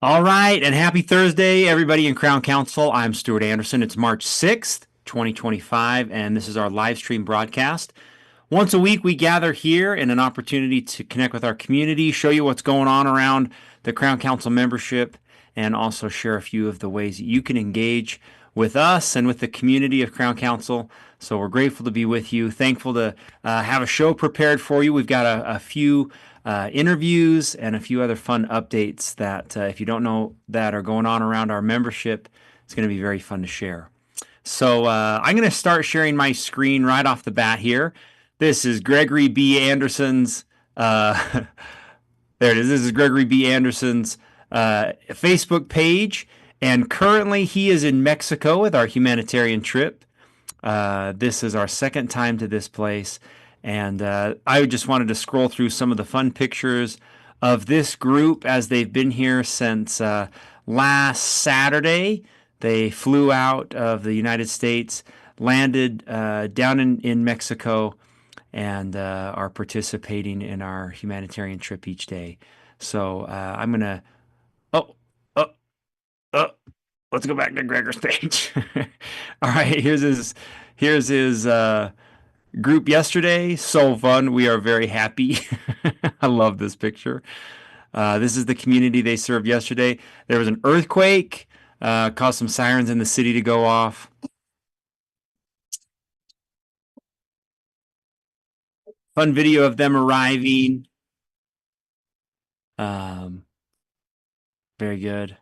All right, and happy Thursday, everybody in Crown Council. I'm Stuart Anderson. It's March 6th, 2025, and this is our live stream broadcast. Once a week, we gather here in an opportunity to connect with our community, show you what's going on around the Crown Council membership, and also share a few of the ways that you can engage with us and with the community of Crown Council. So we're grateful to be with you, thankful to have a show prepared for you. We've got a few interviews and a few other fun updates that, if you don't know, that are going on around our membership, it's going to be very fun to share. So I'm going to start sharing my screen right off the bat here. This is Gregory B. Anderson's. There it is. This is Gregory B. Anderson's Facebook page, and currently he is in Mexico with our humanitarian trip. This is our second time to this place, and I just wanted to scroll through some of the fun pictures of this group as they've been here since last Saturday. They flew out of the United States, landed down in Mexico, and are participating in our humanitarian trip each day. So I'm gonna. Oh, oh, oh. Let's go back to Gregor's page. All right, here's his group yesterday. So fun. We are very happy. I love this picture. This is the community they served yesterday. There was an earthquake, caused some sirens in the city to go off. Fun video of them arriving. Um, Very good.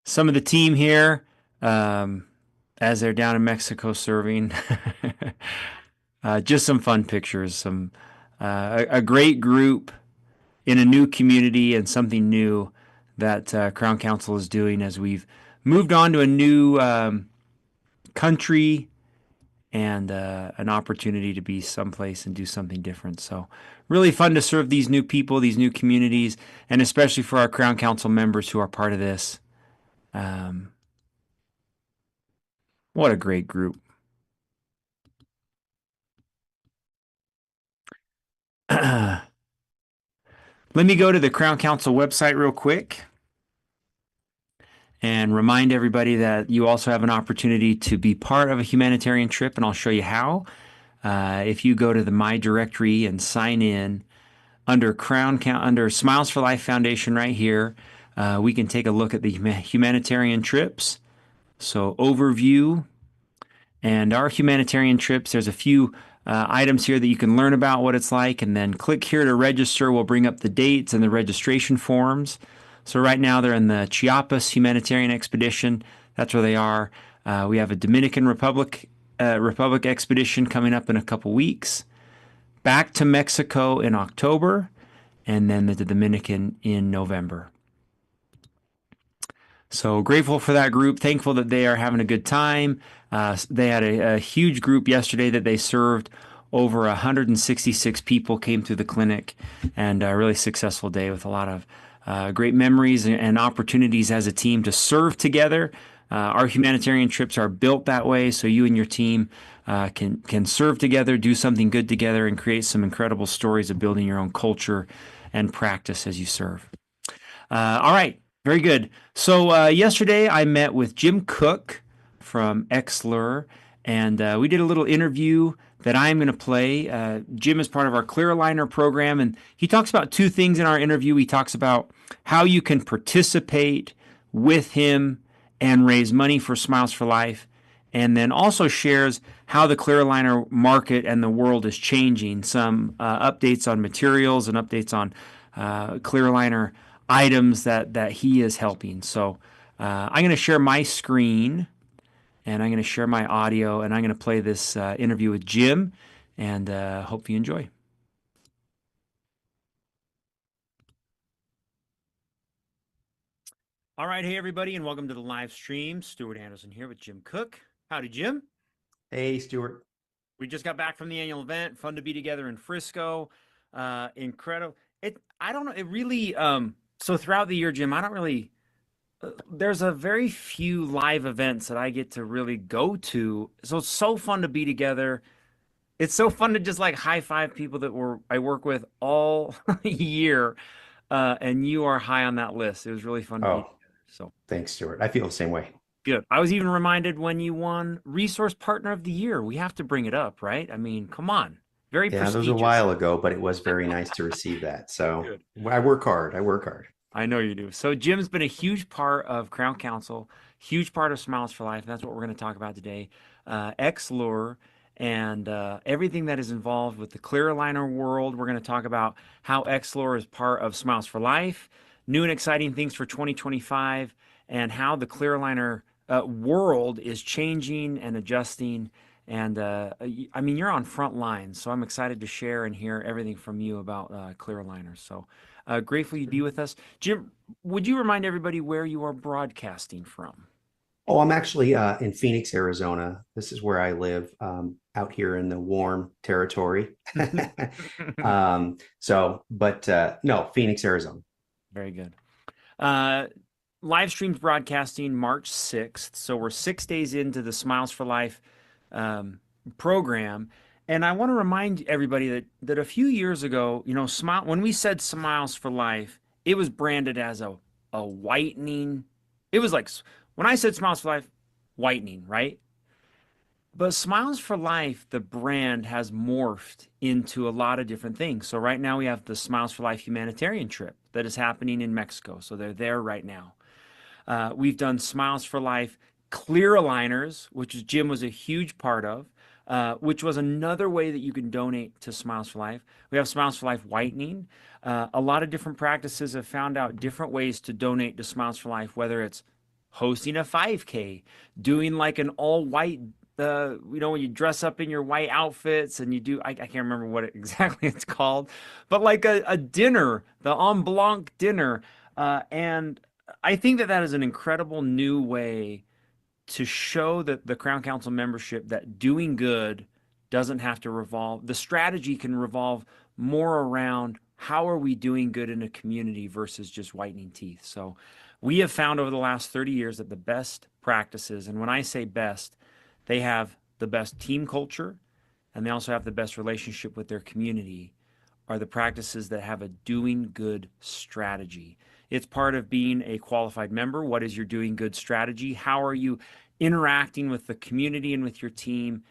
Some of the team here, um, as they're down in Mexico serving. Just some fun pictures. A great group in a new community and something new that Crown Council is doing as we've moved on to a new country and an opportunity to be someplace and do something different. So, really fun to serve these new people, these new communities, and especially for our Crown Council members who are part of this. Um, what a great group. Let me go to the Crown Council website real quick and remind everybody that you also have an opportunity to be part of a humanitarian trip, and I'll show you how. If you go to the My Directory and sign in under Smiles for Life Foundation right here, we can take a look at the humanitarian trips. So overview and our humanitarian trips. There's a few items here that you can learn about what it's like, and then click here to register. We'll bring up the dates and the registration forms. So right now they're in the Chiapas Humanitarian Expedition. That's where they are. We have a Dominican Republic expedition coming up in a couple weeks. Back to Mexico in October, and then the Dominican in November. So grateful for that group. Thankful that they are having a good time. They had a huge group yesterday that they served. Over 166 people came through the clinic, and a really successful day with a lot of great memories and opportunities as a team to serve together. Our humanitarian trips are built that way, so you and your team can serve together, do something good together, and create some incredible stories of building your own culture and practice as you serve. All right, very good. So yesterday I met with Jim Cook from XLR, and we did a little interview that I'm going to play. Jim is part of our Clear Aligner program, and he talks about two things in our interview. He talks about how you can participate with him and raise money for Smiles for Life, and then also shares how the Clear Aligner market and the world is changing. Some updates on materials and updates on Clear Aligner items that he is helping. So I'm going to share my screen, and I'm going to share my audio, and I'm going to play this interview with Jim, and hope you enjoy. All right, hey everybody, and welcome to the live stream. Stuart Anderson here with Jim Cook. Howdy, Jim. Hey, Stuart. We just got back from the annual event. Fun to be together in Frisco. Incredible. I don't know. It really. So throughout the year, Jim, I don't really. There's a very few live events that I get to really go to. So it's so fun to be together. It's so fun to just like high five people that I work with all year. and you are high on that list. It was really fun to be Oh, together. So thanks, Stuart. I feel the same way. good. I was even reminded when you won Resource Partner of the Year. We have to bring it up, right? I mean, come on. Very Yeah, that was a prestigious. while ago, but it was very nice to receive that. So Good. I work hard. I work hard. I know you do. So Jim's been a huge part of Crown Council, huge part of Smiles for Life. That's what we're going to talk about today. X-Lure and everything that is involved with the clear aligner world. We're going to talk about how X-Lure is part of Smiles for Life, new and exciting things for 2025, and how the clear aligner world is changing and adjusting. And I mean, you're on front lines, so I'm excited to share and hear everything from you about clear aligners. So grateful you'd be with us. Jim, would you remind everybody where you are broadcasting from? Oh, I'm actually in Phoenix, Arizona. This is where I live, out here in the warm territory. But no, Phoenix, Arizona. Very good. Uh, Live streams broadcasting March 6th. So we're 6 days into the Smiles for Life um, program. And I want to remind everybody that a few years ago, Smile, when we said Smiles for Life, it was branded as a whitening. It was like when I said Smiles for Life, whitening, right? But Smiles for Life, the brand has morphed into a lot of different things. So right now we have the Smiles for Life humanitarian trip that is happening in Mexico. So they're there right now. We've done Smiles for Life clear aligners, which Jim was a huge part of, which was another way that you can donate to Smiles for Life. We have Smiles for Life whitening. A lot of different practices have found out different ways to donate to Smiles for Life, whether it's hosting a 5K, doing like an all white when you dress up in your white outfits and you do, I can't remember what exactly it's called, but like a dinner, the en blanc dinner. And I think that is an incredible new way to show that the Crown Council membership that doing good doesn't have to revolve, the strategy can revolve more around how are we doing good in a community versus just whitening teeth. So we have found over the last 30 years that the best practices, and when I say best, they have the best team culture and they also have the best relationship with their community are the practices that have a doing good strategy. It's part of being a qualified member. What is your doing good strategy? How are you interacting with the community and with your team?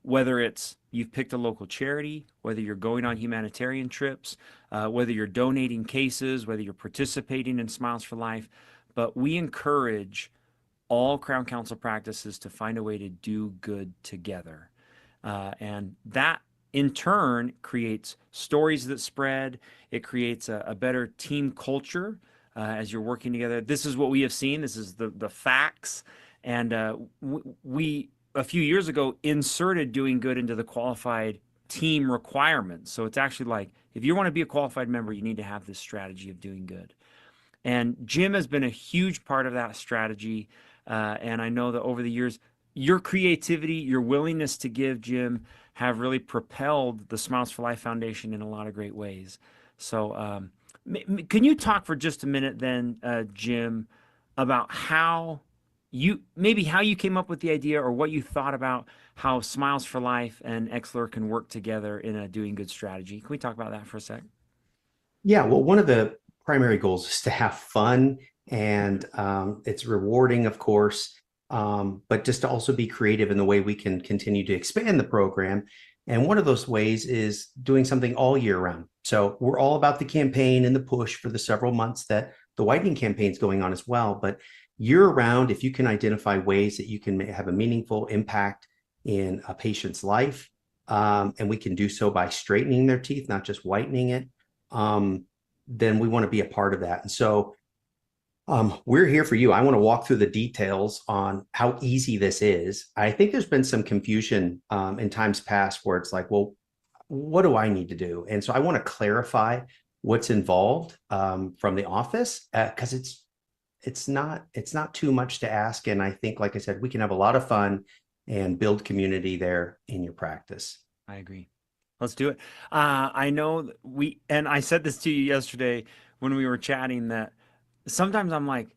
Whether it's you've picked a local charity, whether you're going on humanitarian trips, whether you're donating cases, whether you're participating in Smiles for Life. But we encourage all Crown Council practices to find a way to do good together. And that in turn creates stories that spread. It creates a better team culture as you're working together. This is what we have seen. This is the facts. And we, a few years ago, inserted doing good into the qualified team requirements. So it's actually like if you want to be a qualified member, you need to have this strategy of doing good. And Jim has been a huge part of that strategy. And I know that over the years, your creativity, your willingness to give, Jim, have really propelled the Smiles for Life Foundation in a lot of great ways. So, can you talk for just a minute then, Jim, about how you came up with the idea or what you thought about how Smiles for Life and X-Lure can work together in a doing good strategy? Can we talk about that for a sec? Yeah, well, one of the primary goals is to have fun, and it's rewarding, of course, but just to also be creative in the way we can continue to expand the program. And one of those ways is doing something all year round. So we're all about the campaign and the push for the several months that the whitening campaign is going on as well. But year round, if you can identify ways that you can have a meaningful impact in a patient's life, and we can do so by straightening their teeth, not just whitening it, um, then we want to be a part of that. And so we're here for you. I want to walk through the details on how easy this is. I think there's been some confusion in times past where it's like, well, what do I need to do? And so I want to clarify what's involved from the office because it's not too much to ask. And I think, like I said, we can have a lot of fun and build community there in your practice. I agree. Let's do it. I know and I said this to you yesterday when we were chatting that sometimes I'm like,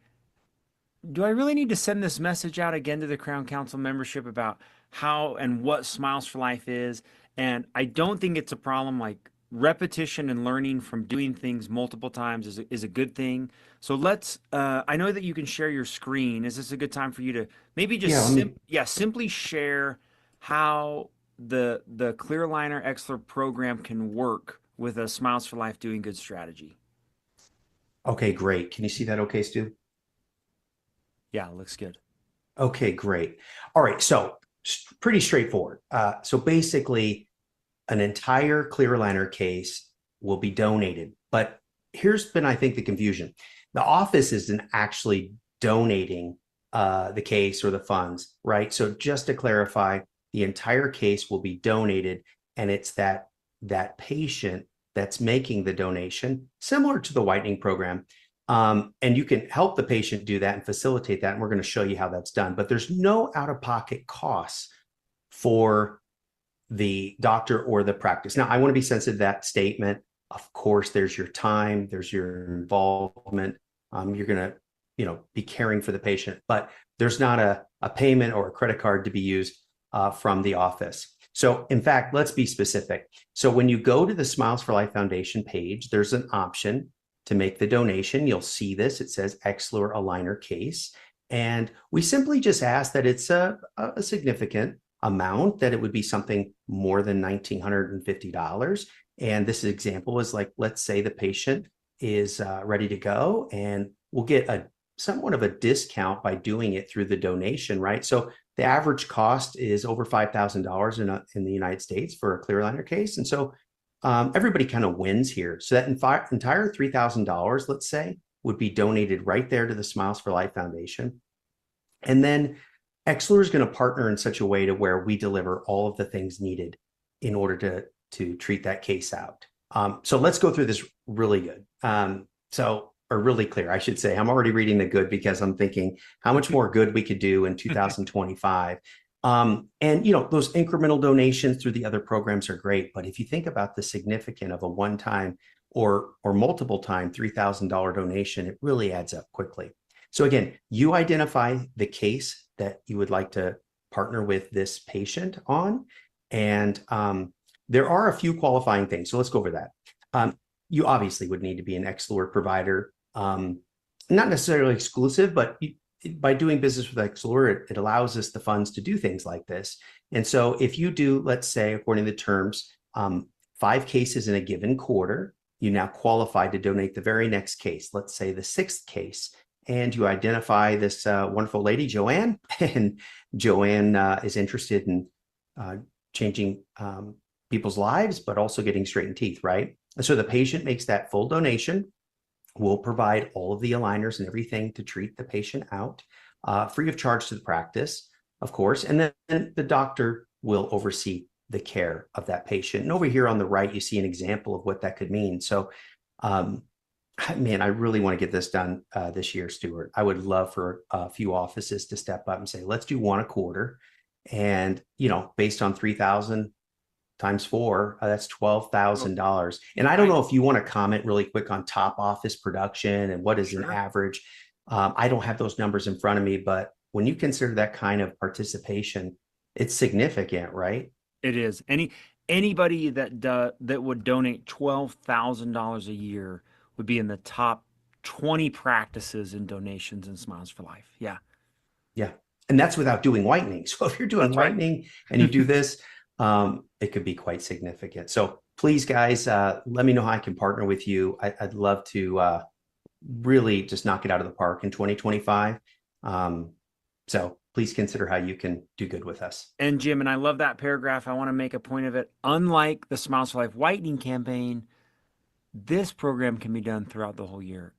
do I really need to send this message out again to the Crown Council membership about how and what Smiles for Life is? And I don't think it's a problem like repetition and learning from doing things multiple times is a good thing. So let's, I know that you can share your screen. Is this a good time for you to maybe Yeah, just let me. simply share how the Clear Aligner Exler program can work with a Smiles for Life Doing Good strategy? Okay, great. Can you see that okay, Stu? Yeah, looks good. Okay, great. All right, so pretty straightforward. So basically, an entire clear aligner case will be donated. But here's been, I think, the confusion. The office isn't actually donating the case or the funds, right? So just to clarify, the entire case will be donated, and it's that patient that's making the donation, similar to the whitening program. And you can help the patient do that and facilitate that. And we're going to show you how that's done. But there's no out-of-pocket costs for the doctor or the practice. Now, I want to be sensitive to that statement. Of course, there's your time, there's your involvement. You're going to, be caring for the patient, but there's not a payment or a credit card to be used from the office. So, in fact, let's be specific. So, when you go to the Smiles for Life Foundation page, there's an option to make the donation. You'll see this. It says Exler Aligner case. And we simply just ask that it's a significant amount, that it would be something more than $1,950. And this example is like, let's say the patient is ready to go, and we'll get a somewhat of a discount by doing it through the donation, right? So the average cost is over $5,000 in the United States for a clear aligner case. And so everybody kind of wins here. So that entire $3,000, let's say, would be donated right there to the Smiles for Life Foundation. And then Exler is going to partner in such a way to where we deliver all of the things needed in order to treat that case out. So let's go through this really good. Or really clear, I should say. I'm already reading the good because I'm thinking how much more good we could do in 2025. And those incremental donations through the other programs are great, but if you think about the significance of a one-time or multiple time $3,000 donation, it really adds up quickly. So again, you identify the case that you would like to partner with this patient on, and there are a few qualifying things. So let's go over that. You obviously would need to be an Exler provider, not necessarily exclusive, but by doing business with Exler, it allows us the funds to do things like this. And so if you do, let's say, according to the terms, 5 cases in a given quarter, you now qualify to donate the very next case, let's say the 6th case, and you identify this wonderful lady, Joanne, and Joanne is interested in changing people's lives, but also getting straightened teeth, right? And so the patient makes that full donation. We'll provide all of the aligners and everything to treat the patient out, free of charge to the practice, of course. And then the doctor will oversee the care of that patient. And over here on the right, you see an example of what that could mean. So, man, I really want to get this done this year, Stuart. I would love for a few offices to step up and say, let's do one a quarter. And, based on 3,000 times 4, that's $12,000. And I don't know if you want to comment really quick on top office production and what is an average. I don't have those numbers in front of me, but when you consider that kind of participation, it's significant, right? It is. Anybody that would donate $12,000 a year would be in the top 20 practices in donations in Smiles for Life. Yeah. Yeah. And that's without doing whitening. So if you're doing whitening and you do this, it could be quite significant. So please, guys, let me know how I can partner with you. I'd love to really just knock it out of the park in 2025. So please consider how you can do good with us. And Jim, and I love that paragraph. I want to make a point of it. Unlike the Smiles for Life whitening campaign, this program can be done throughout the whole year.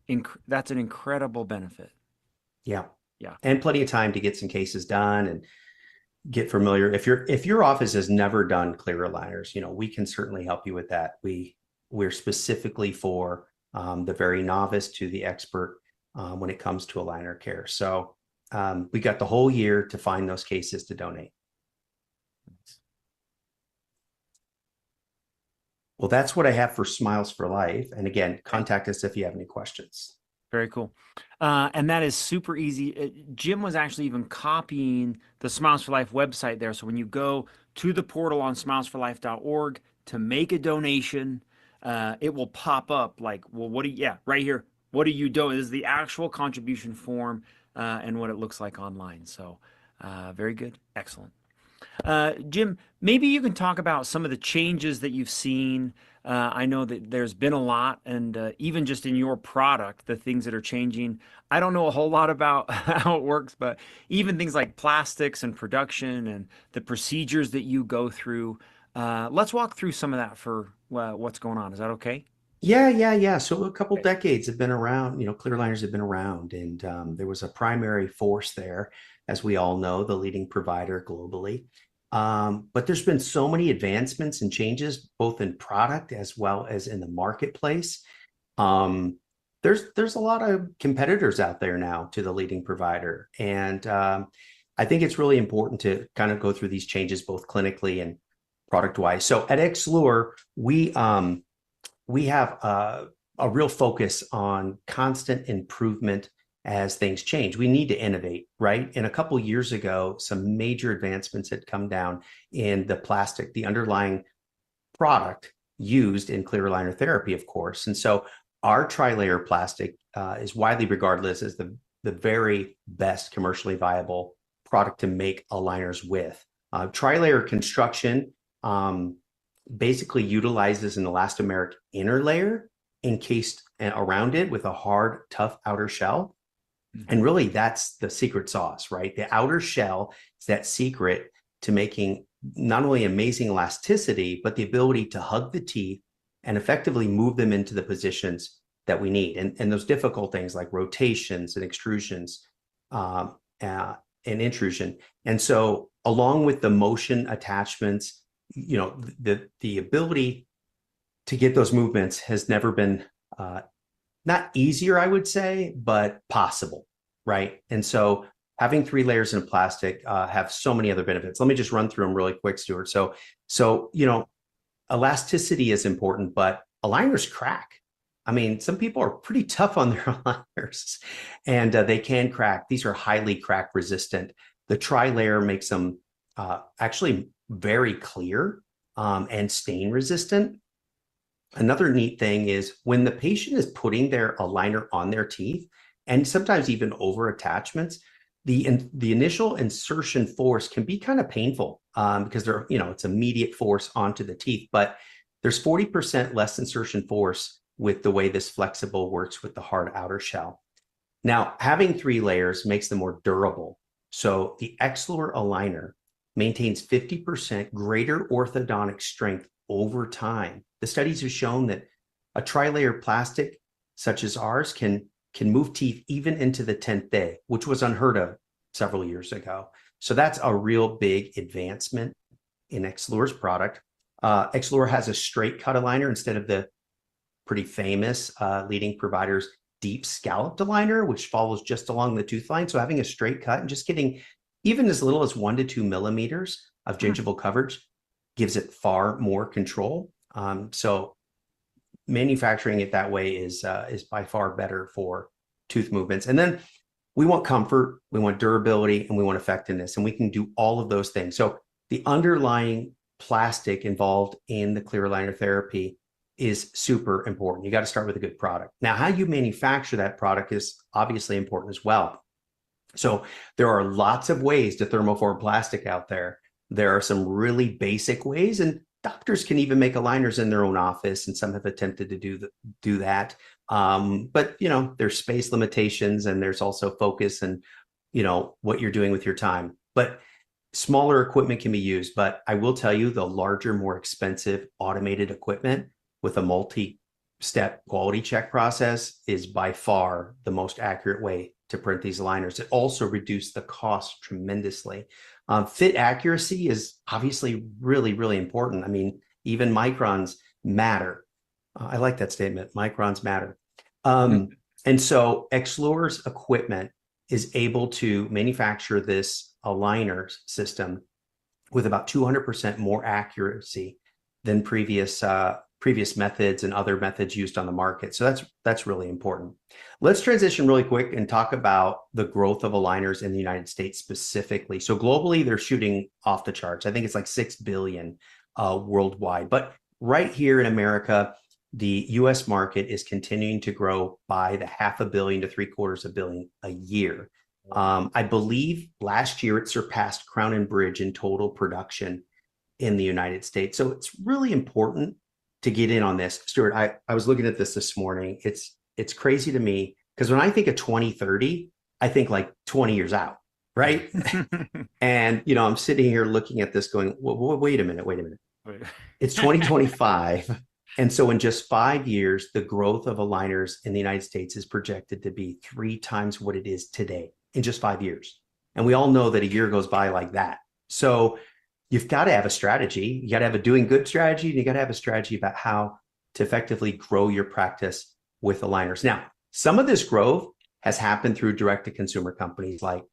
That's an incredible benefit. Yeah. Yeah. And plenty of time to get some cases done and get familiar. If your office has never done clear aligners, we can certainly help you with that. We're specifically for the very novice to the expert when it comes to aligner care. So we got the whole year to find those cases to donate. Well, that's what I have for Smiles for Life. And again, contact us if you have any questions. Very cool. And that is super easy. Jim was actually even copying the Smiles for Life website there. So when you go to the portal on smilesforlife.org to make a donation, it will pop up like, well, what do you, yeah, right here. What are you doing? This is the actual contribution form and what it looks like online. So, very good. Excellent. Jim, maybe you can talk about some of the changes that you've seen. I know that there's been a lot, and even just in your product, the things that are changing. I don't know a whole lot about how it works, but even things like plastics and production and the procedures that you go through. Let's walk through some of that for what's going on. Is that okay? Yeah. So a couple decades have been around, clear aligners have been around, and there was a primary force there, as we all know, the leading provider globally. But there's been so many advancements and changes, both in product as well as in the marketplace. Um, there's a lot of competitors out there now to the leading provider, and I think it's really important to kind of go through these changes both clinically and product wise. So at Xlure, we have a real focus on constant improvement as things change. We need to innovate, right? And a couple of years ago, some major advancements had come down in the plastic, the underlying product used in clear aligner therapy, of course. And so our tri-layer plastic is widely regarded as the very best commercially viable product to make aligners with. Tri-layer construction basically utilizes an elastomeric inner layer encased around it with a hard, tough outer shell. And really, that's the secret sauce, right? The outer shell is that secret to making not only amazing elasticity, but the ability to hug the teeth and effectively move them into the positions that we need. And those difficult things like rotations and extrusions and intrusion. And so, along with the motion attachments, the ability to get those movements has never been not easier, I would say, but possible, right? And so having three layers in plastic have so many other benefits. Let me just run through them really quick, Stuart. So elasticity is important, but aligners crack. I mean, some people are pretty tough on their aligners, and they can crack. These are highly crack resistant. The tri-layer makes them actually very clear and stain resistant. Another neat thing is when the patient is putting their aligner on their teeth, and sometimes even over attachments, the initial insertion force can be kind of painful because it's immediate force onto the teeth, but there's 40% less insertion force with the way this flexible works with the hard outer shell. Now, having three layers makes them more durable. So the Xlure aligner maintains 50% greater orthodontic strength over time. The studies have shown that a tri-layer plastic such as ours can move teeth even into the 10th day, which was unheard of several years ago. So that's a real big advancement in Xlure's product. Xlure has a straight cut aligner instead of the pretty famous leading provider's deep scalloped aligner, which follows just along the tooth line. So having a straight cut and just getting even as little as 1 to 2 millimeters of gingival coverage gives it far more control. So manufacturing it that way is by far better for tooth movements. And then we want comfort, we want durability, and we want effectiveness, and we can do all of those things. So the underlying plastic involved in the clear aligner therapy is super important. You got to start with a good product. Now, how you manufacture that product is obviously important as well. So there are lots of ways to thermoform plastic out there. There are some really basic ways, and doctors can even make aligners in their own office, and some have attempted to do that. But there's space limitations, and there's also focus and what you're doing with your time. But smaller equipment can be used. But I will tell you, the larger, more expensive automated equipment with a multi-step quality check process is by far the most accurate way to print these aligners. It also reduced the cost tremendously. Fit accuracy is obviously really, really important. I mean, even microns matter. I like that statement. Microns matter. And so Xlure's equipment is able to manufacture this aligner system with about 200% more accuracy than previous methods and other methods used on the market. So that's really important. Let's transition really quick and talk about the growth of aligners in the United States specifically. So globally, they're shooting off the charts. I think it's like 6 billion worldwide. But right here in America, the US market is continuing to grow by the half a billion to three-quarters of billion a year. I believe last year it surpassed Crown and Bridge in total production in the United States. So it's really important to get in on this. Stuart, I was looking at this morning. It's crazy to me because when I think of 2030, I think like 20 years out, right? And, I'm sitting here looking at this going, wait a minute. It's 2025. And so in just 5 years, the growth of aligners in the United States is projected to be 3 times what it is today in just 5 years. And we all know that a year goes by like that. So you've got to have a strategy. You got to have a doing good strategy, and you got to have a strategy about how to effectively grow your practice with aligners. Now, some of this growth has happened through direct-to-consumer companies like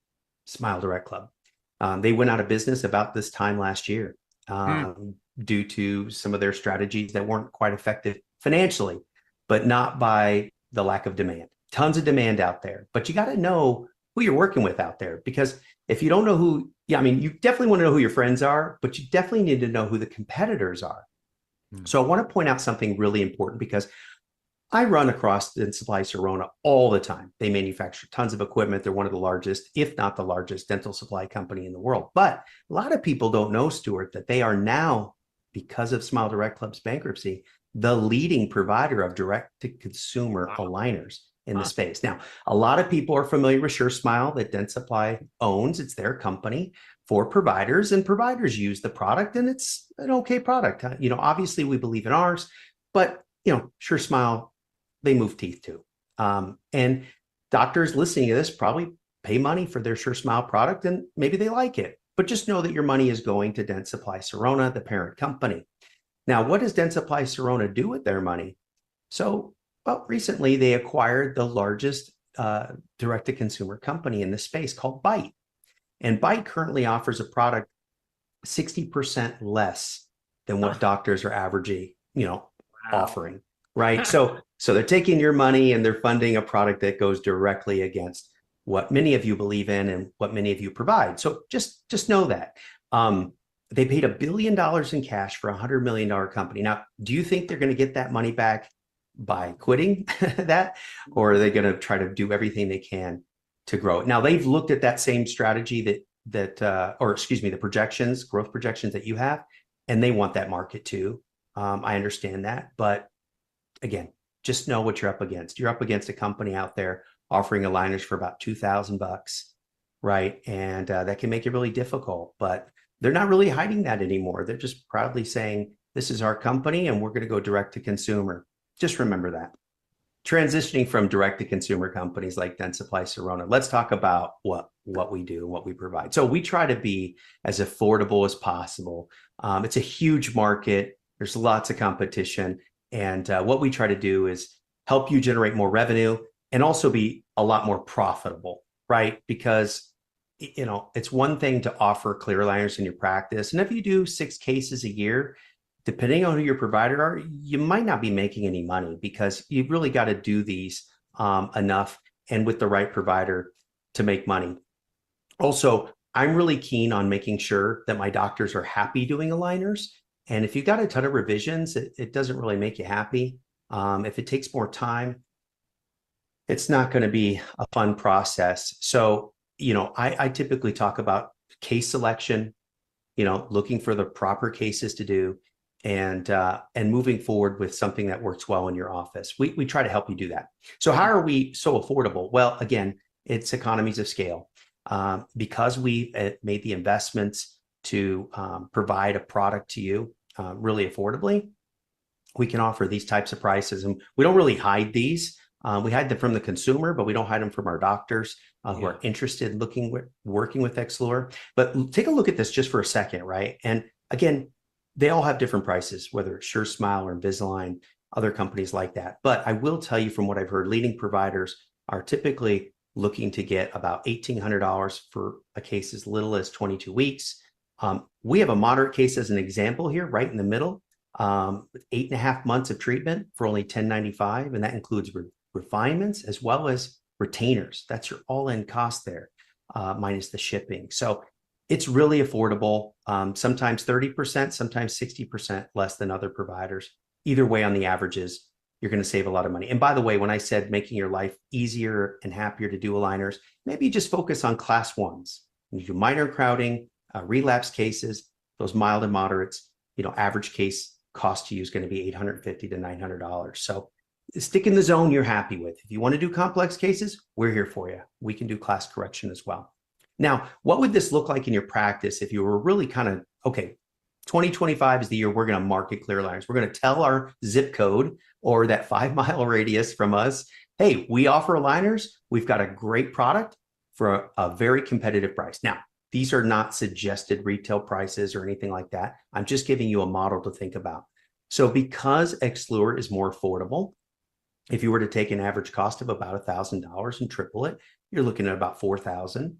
Smile Direct Club. They went out of business about this time last year due to some of their strategies that weren't quite effective financially, but not by the lack of demand. Tons of demand out there, but you got to know who you're working with out there, because if you don't know who, you definitely want to know who your friends are, but you definitely need to know who the competitors are. So I want to point out something really important, because I run across Dentsply Sirona all the time. They manufacture tons of equipment. They're one of the largest, if not the largest, dental supply company in the world. But a lot of people don't know, Stuart, that they are now, because of Smile Direct Club's bankruptcy, the leading provider of direct-to-consumer aligners in the space. Now, a lot of people are familiar with SureSmile that Dentsply owns. It's their company for providers, and providers use the product, and it's an okay product. Obviously we believe in ours, but SureSmile, they move teeth too. And doctors listening to this probably pay money for their SureSmile product, and maybe they like it, but just know that your money is going to Dentsply Sirona, the parent company. Now, what does Dentsply Sirona do with their money? So, recently they acquired the largest direct-to-consumer company in the space called Byte. And Byte currently offers a product 60% less than what doctors are averaging, offering, right? So they're taking your money and they're funding a product that goes directly against what many of you believe in and what many of you provide. So just know that. They paid $1 billion in cash for a $100 million company. Now, do you think they're going to get that money back by quitting that, or are they going to try to do everything they can to grow it? Now, they've looked at that same strategy the projections, growth projections that you have, and they want that market too. I understand that, but again, just know what you're up against. You're up against a company out there offering aligners for about $2,000, right? And that can make it really difficult, but they're not really hiding that anymore. They're just proudly saying, this is our company and we're going to go direct to consumer. Just remember that. Transitioning from direct to consumer companies like Dentsply Sirona, let's talk about what we do and what we provide. So we try to be as affordable as possible. It's a huge market. There's lots of competition. And what we try to do is help you generate more revenue and also be a lot more profitable, right? Because it's one thing to offer clear aligners in your practice. And if you do 6 cases a year, depending on who your provider are, you might not be making any money, because you've really got to do these enough and with the right provider to make money. Also, I'm really keen on making sure that my doctors are happy doing aligners. And if you've got a ton of revisions, it doesn't really make you happy. If it takes more time, it's not going to be a fun process. So, I typically talk about case selection, looking for the proper cases to do, and moving forward with something that works well in your office. We try to help you do that. So how are we so affordable? Well, again, it's economies of scale. Because we made the investments to provide a product to you really affordably, we can offer these types of prices. And we don't really hide these. We hide them from the consumer, but we don't hide them from our doctors who are interested in working with Xlor. But take a look at this just for a second, right? And again, they all have different prices, whether it's SureSmile or Invisalign, other companies like that. But I will tell you from what I've heard, leading providers are typically looking to get about $1,800 for a case as little as 22 weeks. We have a moderate case as an example here, right in the middle, with 8.5 months of treatment for only $1,095, and that includes refinements as well as retainers. That's your all-in cost there, minus the shipping. So it's really affordable, sometimes 30%, sometimes 60% less than other providers. Either way, on the averages, you're going to save a lot of money. And by the way, when I said making your life easier and happier to do aligners, maybe just focus on class ones. You do minor crowding, relapse cases, those mild and moderates, average case cost to you is going to be $850 to $900. So stick in the zone you're happy with. If you want to do complex cases, we're here for you. We can do class correction as well. Now, what would this look like in your practice if you were really kind of, okay, 2025 is the year we're going to market clear aligners. We're going to tell our zip code or that 5-mile radius from us, hey, we offer aligners. We've got a great product for a very competitive price. Now, these are not suggested retail prices or anything like that. I'm just giving you a model to think about. So because Xlure is more affordable, if you were to take an average cost of about $1,000 and triple it, you're looking at about $4,000.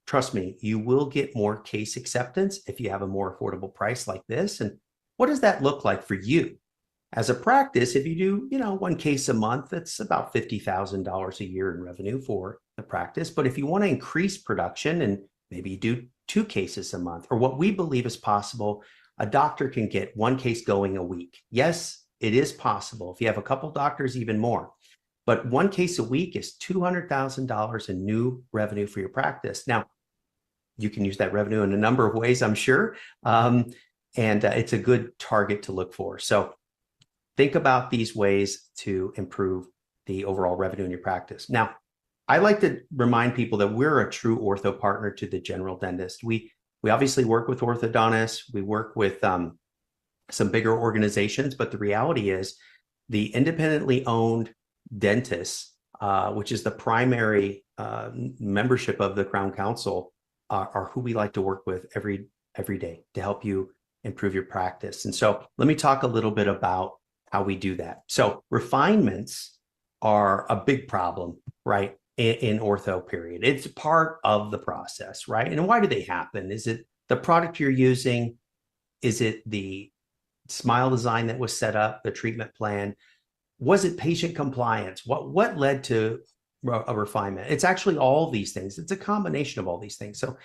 Trust me, you will get more case acceptance if you have a more affordable price like this. And what does that look like for you? As a practice, if you do, one case a month, that's about $50,000 a year in revenue for the practice. But if you want to increase production and maybe you do 2 cases a month, or what we believe is possible, a doctor can get 1 case going a week. Yes, it is possible. If you have a couple doctors, even more. But 1 case a week is $200,000 in new revenue for your practice. Now, you can use that revenue in a number of ways, I'm sure. And it's a good target to look for. So think about these ways to improve the overall revenue in your practice. Now, I like to remind people that we're a true ortho partner to the general dentist. We obviously work with orthodontists. We work with some bigger organizations, but the reality is the independently owned dentists, which is the primary membership of the Crown Council, are who we like to work with every day to help you improve your practice. And so let me talk a little bit about how we do that. So refinements are a big problem, right, in ortho period. It's part of the process, right? And why do they happen? Is it the product you're using? Is it the smile design that was set up, the treatment plan? Was it patient compliance? What led to a refinement? It's actually all these things. It's a combination of all these things. So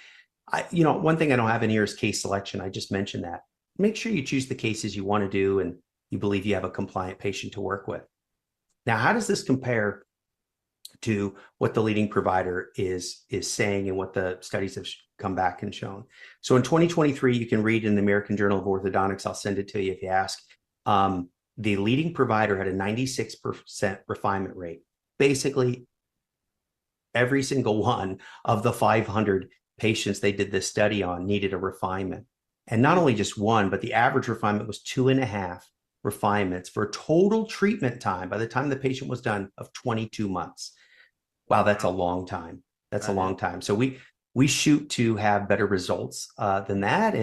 one thing I don't have in here is case selection. I just mentioned that. Make sure you choose the cases you want to do and you believe you have a compliant patient to work with. Now, how does this compare to what the leading provider is saying and what the studies have come back and shown? So in 2023, you can read in the American Journal of Orthodontics, I'll send it to you if you ask, the leading provider had a 96% refinement rate. Basically, every single one of the 500 patients they did this study on needed a refinement. And not only just one, but the average refinement was 2.5 refinements for a total treatment time by the time the patient was done of 22 months. Wow, that's a long time. That's a long time. So we shoot to have better results than that,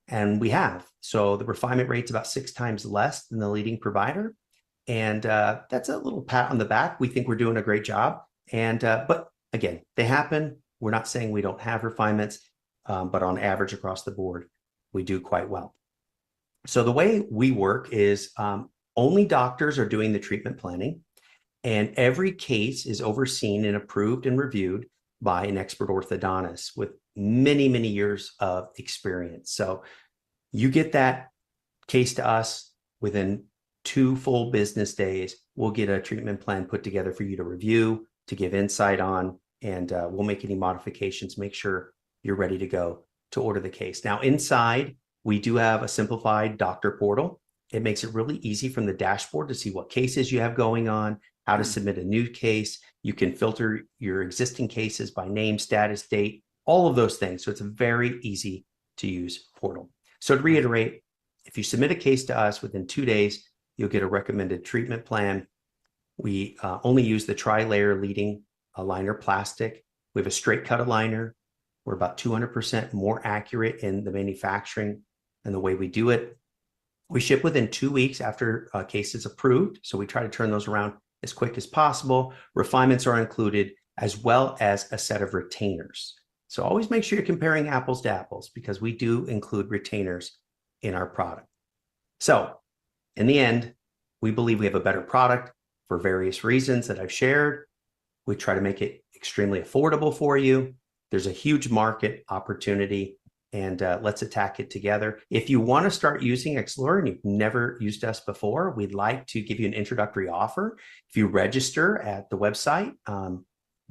and we have. So the refinement rate's about 6 times less than the leading provider, and that's a little pat on the back. We think we're doing a great job. And but again, they happen. We're not saying we don't have refinements, but on average across the board, we do quite well. So the way we work is only doctors are doing the treatment planning, and every case is overseen and approved and reviewed by an expert orthodontist with many, many years of experience. So you get that case to us within 2 full business days. We'll get a treatment plan put together for you to review, to give insight on, and we'll make any modifications, make sure you're ready to go to order the case. Now, inside, we do have a simplified doctor portal. It makes it really easy from the dashboard to see what cases you have going on, how to submit a new case. You can filter your existing cases by name, status, date, all of those things. So it's a very easy to use portal. So to reiterate, if you submit a case to us within 2 days, you'll get a recommended treatment plan. We only use the tri-layer leading aligner plastic. We have a straight cut aligner. We're about 200% more accurate in the manufacturing and the way we do it. We ship within 2 weeks after a case is approved. So we try to turn those around as quick as possible. Refinements are included, as well as a set of retainers. So always make sure you're comparing apples to apples, because we do include retainers in our product. So in the end, we believe we have a better product for various reasons that I've shared. We try to make it extremely affordable for you. There's a huge market opportunity, and let's attack it together. If you want to start using Xlure and you've never used us before, we'd like to give you an introductory offer. If you register at the website,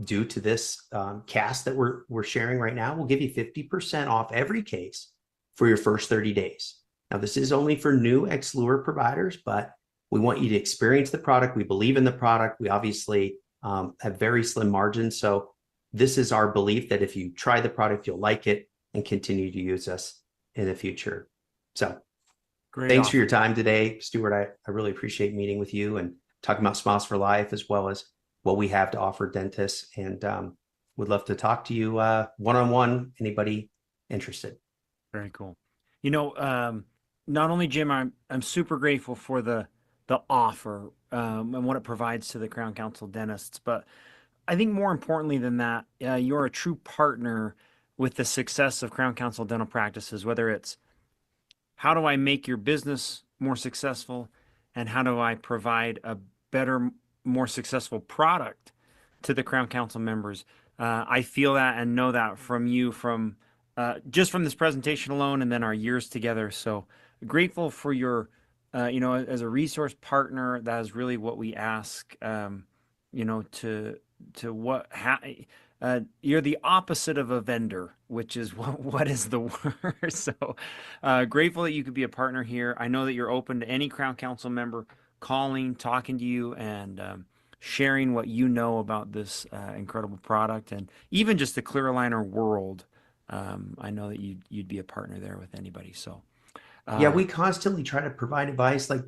due to this cast that we're sharing right now, we'll give you 50% off every case for your first 30 days. Now, this is only for new Xlure providers, but we want you to experience the product. We believe in the product. We obviously have very slim margins. So this is our belief that if you try the product, you'll like it and continue to use us in the future. So Great thanks offer. for your time today, Stuart. I really appreciate meeting with you and talking about Smiles for Life, as well as what we have to offer dentists, and would love to talk to you one-on-one, anybody interested. Very cool. You know, not only Jim, I'm super grateful for the offer and what it provides to the Crown Council dentists, but I think more importantly than that, you're a true partner with the success of Crown Council dental practices, whether it's how do I make your business more successful and how do I provide a better, more successful product to the Crown Council members. I feel that and know that from you, from just from this presentation alone, and then our years together. So grateful for your, as a resource partner. That is really what we ask. To what you're the opposite of a vendor, which is what is the word. So grateful that you could be a partner here. I know that you're open to any Crown Council member calling, talking to you, and sharing what you know about this incredible product, and even just the clear aligner world. I know that you'd be a partner there with anybody. So Yeah, we constantly try to provide advice. Like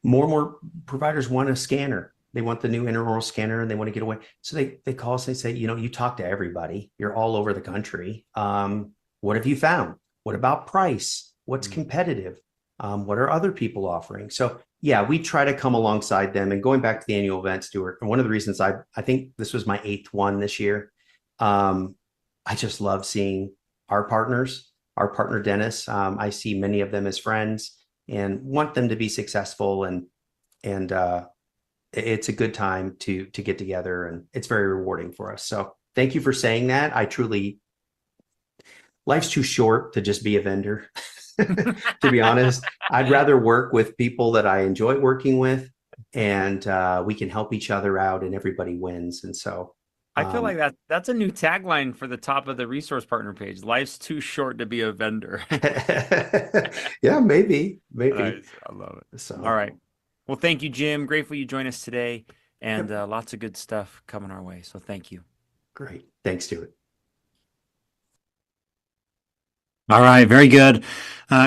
more and more providers want a scanner. They want the new intraoral scanner and they want to get away. So they call us and they say, you talk to everybody. You're all over the country. What have you found? What about price? What's competitive? What are other people offering? So yeah, we try to come alongside them. And going back to the annual event, Stuart, and one of the reasons I think this was my 8th one this year. I just love seeing our partners, our partner dentists. I see many of them as friends and want them to be successful, and it's a good time to get together, and it's very rewarding for us. So thank you for saying that. Life's too short to just be a vendor. To be honest, I'd rather work with people that I enjoy working with, and we can help each other out and everybody wins. And so I feel like that's a new tagline for the top of the resource partner page. Life's too short to be a vendor. yeah, maybe. Nice. I love it. So, All right. Well, thank you, Jim. Grateful you joined us today, and lots of good stuff coming our way. So thank you. Great. Thanks, Stuart. All right, very good.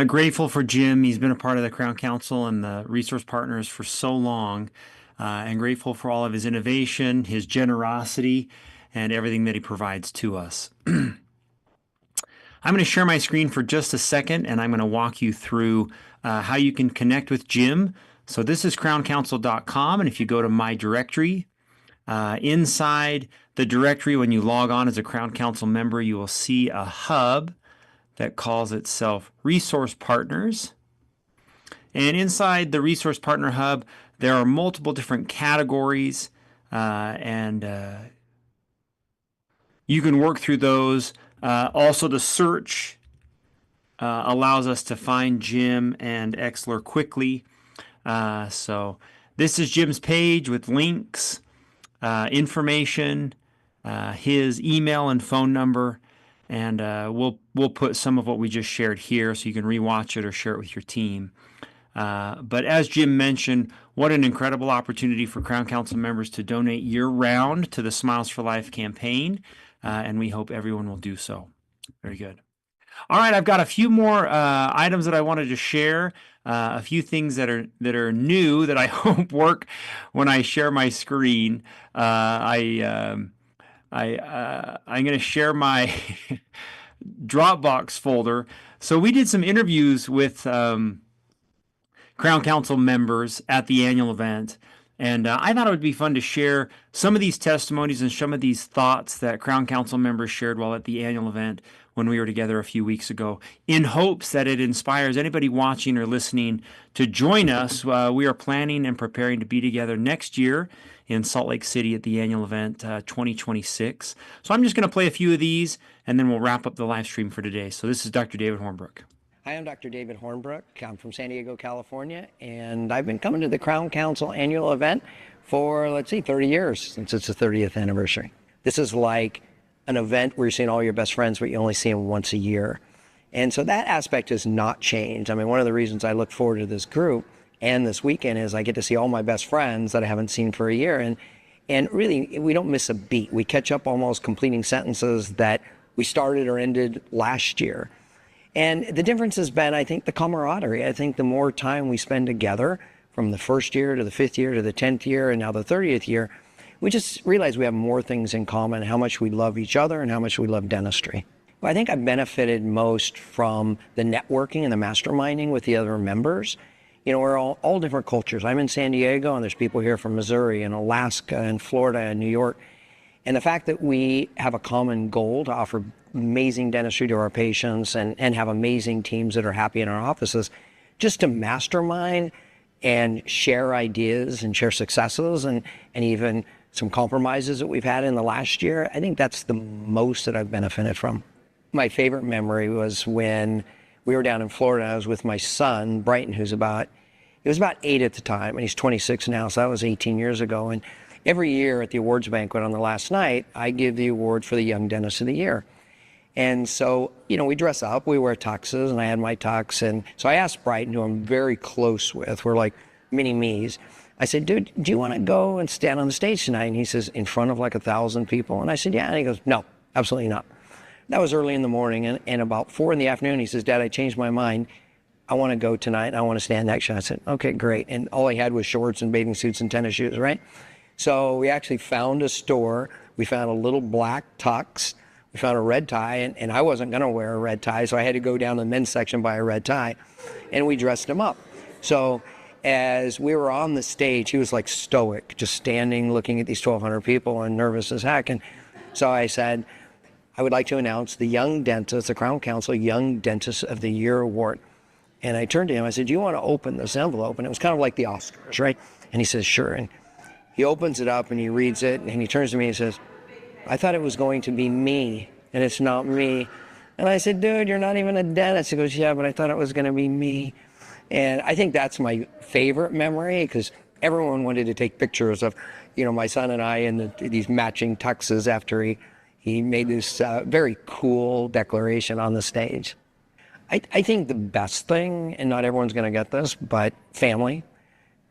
Grateful for Jim. He's been a part of the Crown Council and the resource partners for so long, and grateful for all of his innovation, his generosity, and everything that he provides to us. I'm going to share my screen for just a second, and I'm going to walk you through how you can connect with Jim. So this is crowncouncil.com, and if you go to my directory, inside the directory, when you log on as a Crown Council member, you will see a hub that calls itself Resource Partners. And inside the Resource Partner Hub, there are multiple different categories, and you can work through those. Also, the search allows us to find Jim and Xlure quickly. So this is Jim's page with links, information, his email and phone number. And we'll put some of what we just shared here so you can rewatch it or share it with your team. But as Jim mentioned, what an incredible opportunity for Crown Council members to donate year-round to the Smiles for Life campaign, and we hope everyone will do so. Very good. All right, I've got a few more items that I wanted to share, a few things that are new that I hope work when I share my screen. I'm going to share my Dropbox folder. So we did some interviews with Crown Council members at the annual event, and I thought it would be fun to share some of these testimonies and some of these thoughts that Crown Council members shared while at the annual event when we were together a few weeks ago, in hopes that it inspires anybody watching or listening to join us. We are planning and preparing to be together next year in Salt Lake City at the annual event 2026. So I'm just going to play a few of these, and then we'll wrap up the live stream for today. So this is Dr. David Hornbrook. Hi, I'm Dr. David Hornbrook. I'm from San Diego, California, and I've been coming to the Crown Council annual event for, 30 years, since it's the 30th anniversary. This is like an event where you're seeing all your best friends, but you only see them once a year. And so that aspect has not changed. I mean, one of the reasons I look forward to this group and this weekend is I get to see all my best friends that I haven't seen for a year. And really, we don't miss a beat. We catch up almost completing sentences that we started or ended last year. And the difference has been, I think, the camaraderie. I think the more time we spend together, from the first year to the 5th year to the 10th year and now the 30th year, we just realize we have more things in common, how much we love each other and how much we love dentistry. Well, I think I've benefited most from the networking and the masterminding with the other members. You know, we're all different cultures. I'm in San Diego, and there's people here from Missouri and Alaska and Florida and New York. And the fact that we have a common goal to offer amazing dentistry to our patients and have amazing teams that are happy in our offices, just to mastermind and share ideas and share successes and even some compromises that we've had in the last year, I think that's the most that I've benefited from. My favorite memory was when we were down in Florida. I was with my son, Brighton, he was about 8 at the time, and he's 26 now, so that was 18 years ago. And every year at the awards banquet on the last night, I give the award for the Young Dentist of the Year. And so, you know, we dress up, we wear tuxes, and I had my tux. And so I asked Brighton, who I'm very close with, we're like mini-me's. I said, dude, do you want to go and stand on the stage tonight? And he says, in front of like 1,000 people? And I said, yeah. And he goes, no, absolutely not. That was early in the morning. And about 4 in the afternoon, he says, Dad, I changed my mind. I want to go tonight. I want to stand next to you. I said, okay, great. And all he had was shorts and bathing suits and tennis shoes, right? So we actually found a store. We found a little black tux. We found a red tie, and I wasn't going to wear a red tie, so I had to go down to the men's section, buy a red tie, and we dressed him up. So as we were on the stage, he was like stoic, just standing, looking at these 1,200 people and nervous as heck. And so I said, I would like to announce the Young Dentist, the Crown Council Young Dentist of the Year Award. And I turned to him, I said, do you want to open this envelope? And it was kind of like the Oscars, right? And he says, sure. And he opens it up and he reads it, and he turns to me and says, I thought it was going to be me, and it's not me. And I said, dude, you're not even a dentist. He goes, yeah, but I thought it was going to be me. And I think that's my favorite memory, because everyone wanted to take pictures of, you know, my son and I in these matching tuxes after he made this very cool declaration on the stage. I think the best thing, and not everyone's going to get this, but family.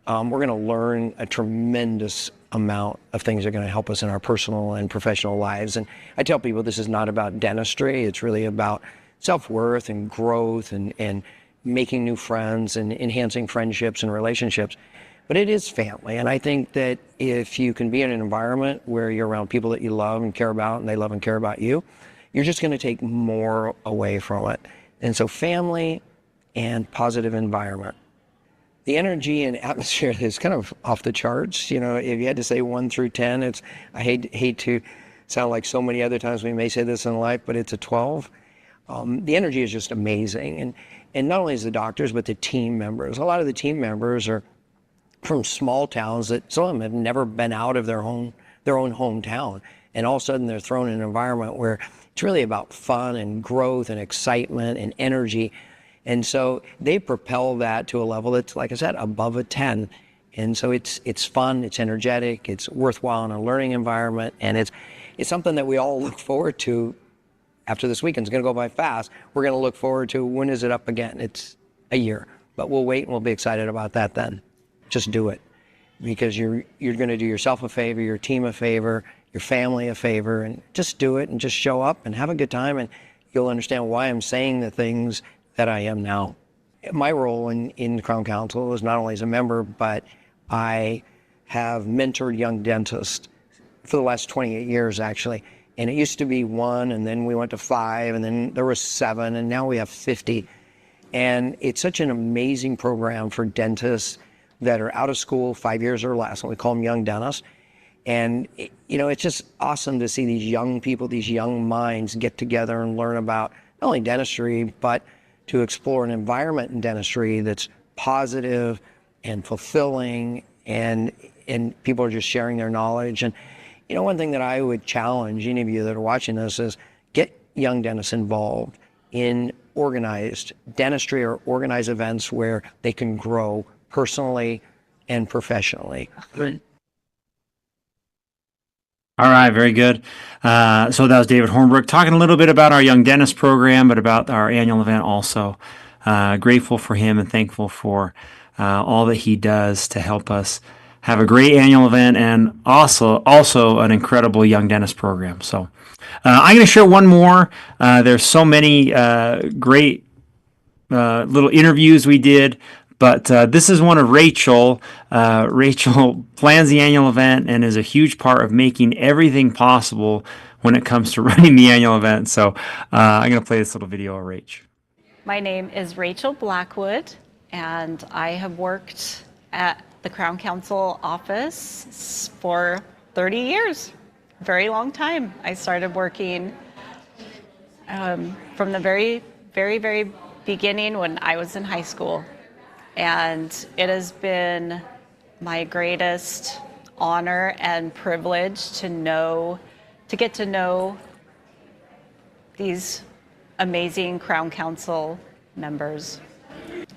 We're going to learn a tremendous amount of things that are going to help us in our personal and professional lives. And I tell people this is not about dentistry. It's really about self-worth and growth and making new friends and enhancing friendships and relationships. But it is family. And I think that if you can be in an environment where you're around people that you love and care about, and they love and care about you, you're just going to take more away from it. And so family and positive environment. The energy and atmosphere is kind of off the charts. You know, if you had to say 1 through 10, I hate to sound like so many other times we may say this in life, but it's a 12. The energy is just amazing. And not only is the doctors, but the team members. A lot of the team members are from small towns that some of them have never been out of their own hometown. And all of a sudden they're thrown in an environment where it's really about fun and growth and excitement and energy. And so they propel that to a level that's, like I said, above a 10. And so it's fun, it's energetic, it's worthwhile in a learning environment, and it's something that we all look forward to. After this weekend, it's going to go by fast. We're going to look forward to, when is it up again? It's a year, but we'll wait and we'll be excited about that then. Just do it, because you're going to do yourself a favor, your team a favor, your family a favor, and just do it and just show up and have a good time, and you'll understand why I'm saying the things that I am now. My role in the Crown Council is not only as a member, but I have mentored young dentists for the last 28 years, actually. And it used to be 1, and then we went to 5, and then there was 7, and now we have 50. And it's such an amazing program for dentists that are out of school 5 years or less, and we call them young dentists. And, it's just awesome to see these young people, these young minds get together and learn about not only dentistry, but to explore an environment in dentistry that's positive and fulfilling and and people are just sharing their knowledge. And one thing that I would challenge any of you that are watching this is get young dentists involved in organized dentistry or organized events where they can grow personally and professionally. All right, very good. So that was David Hornbrook talking a little bit about our Young Dentist program, but about our annual event also. Grateful for him and thankful for all that he does to help us have a great annual event and also an incredible Young Dentist program. So I'm going to share one more. There's so many great little interviews we did. But this is one of Rachel. Rachel plans the annual event and is a huge part of making everything possible when it comes to running the annual event. So I'm going to play this little video of Rach. My name is Rachel Blackwood, and I have worked at the Crown Council office for 30 years. Very long time. I started working from the very, very, very beginning when I was in high school. And it has been my greatest honor and privilege to get to know these amazing Crown Council members.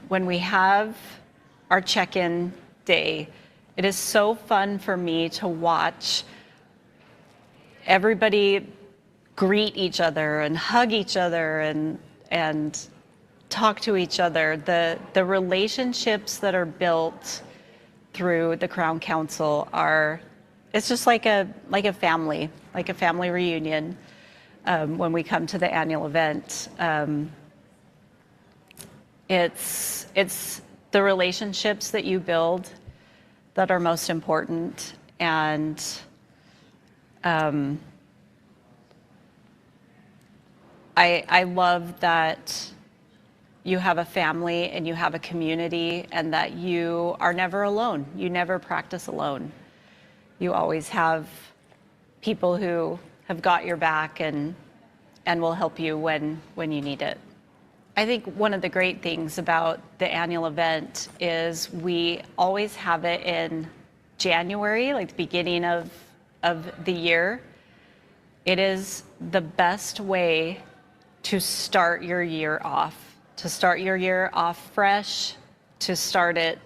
When we have our check-in day, it is so fun for me to watch everybody greet each other and hug each other and talk to each other. The relationships that are built through the Crown Council it's just like a family reunion when we come to the annual event. It's the relationships that you build that are most important, and I love that you have a family and you have a community, and that you are never alone. You never practice alone. You always have people who have got your back and will help you when you need it. I think one of the great things about the annual event is we always have it in January, like the beginning of the year. It is the best way to start your year off. To start your year off fresh, to start it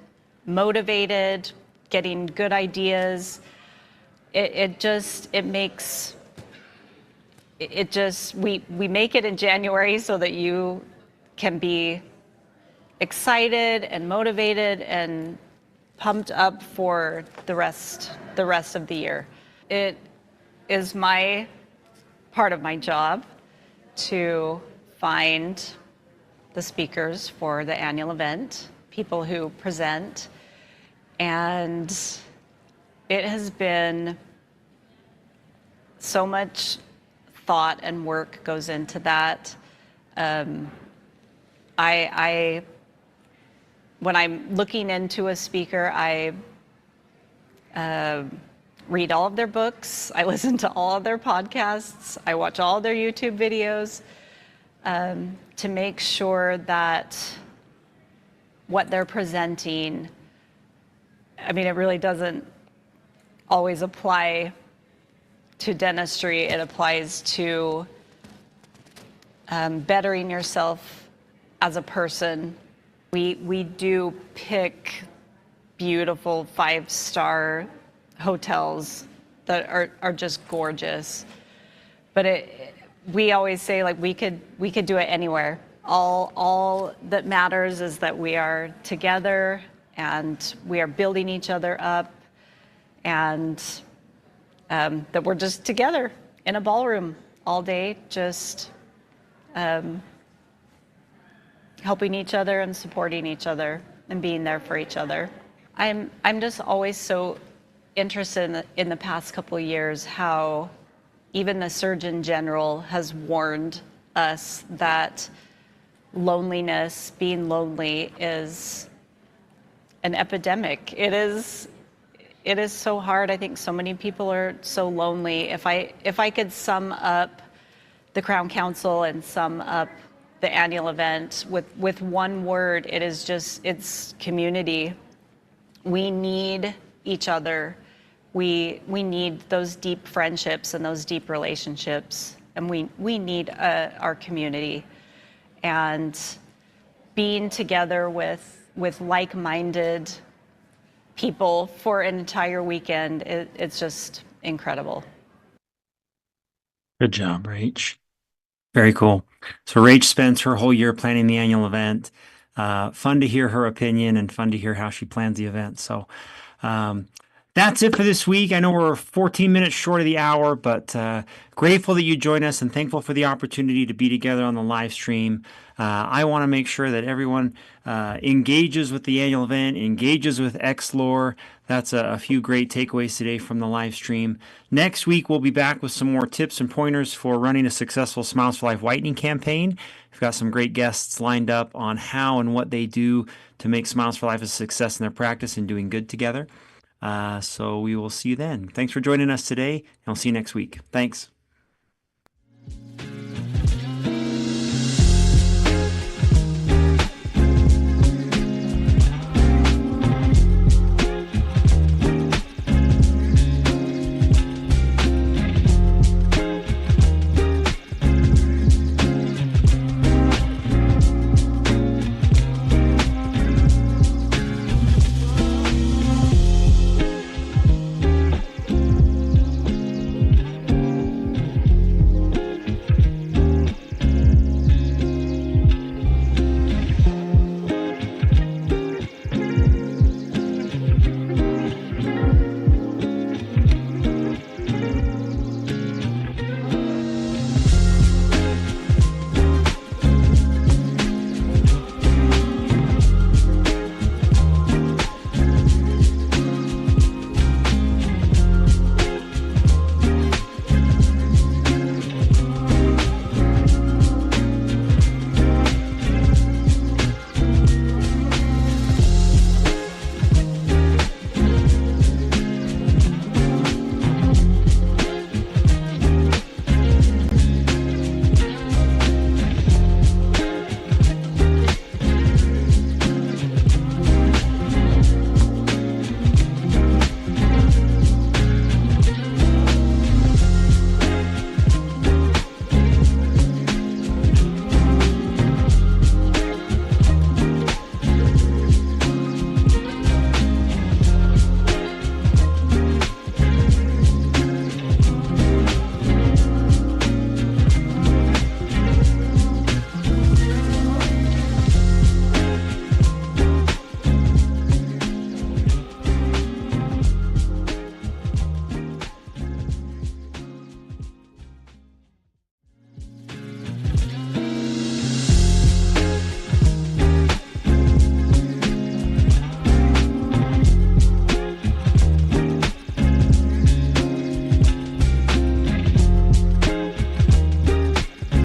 motivated, getting good ideas. We make it in January so that you can be excited and motivated and pumped up for the rest of the year. It is part of my job to find the speakers for the annual event, people who present, and it has been so much thought and work goes into that. When I'm looking into a speaker, I read all of their books, I listen to all of their podcasts, I watch all of their YouTube videos, to make sure that what they're presenting, it really doesn't always apply to dentistry. It applies to bettering yourself as a person. We do pick beautiful 5-star hotels that are just gorgeous, but we always say, like, we could do it anywhere. All that matters is that we are together and we are building each other up, and that we're just together in a ballroom all day, just helping each other and supporting each other and being there for each other. I'm just always so interested in the past couple of years how even the Surgeon General has warned us that loneliness, being lonely, is an epidemic. It is so hard. I think so many people are so lonely. If I could sum up the Crown Council and sum up the annual event with one word, it's community. We need each other. We need those deep friendships and those deep relationships, and we need our community. And being together with like-minded people for an entire weekend, it's just incredible. Good job, Rach. Very cool. So Rach spends her whole year planning the annual event. Fun to hear her opinion and fun to hear how she plans the event. So that's it for this week. I know we're 14 minutes short of the hour, but grateful that you joined us and thankful for the opportunity to be together on the live stream. I want to make sure that everyone engages with the annual event, engages with Xlore. That's a few great takeaways today from the live stream. Next week, we'll be back with some more tips and pointers for running a successful Smiles for Life whitening campaign. We've got some great guests lined up on how and what they do to make Smiles for Life a success in their practice and doing good together. So we will see you then. Thanks for joining us today, and I'll see you next week. Thanks.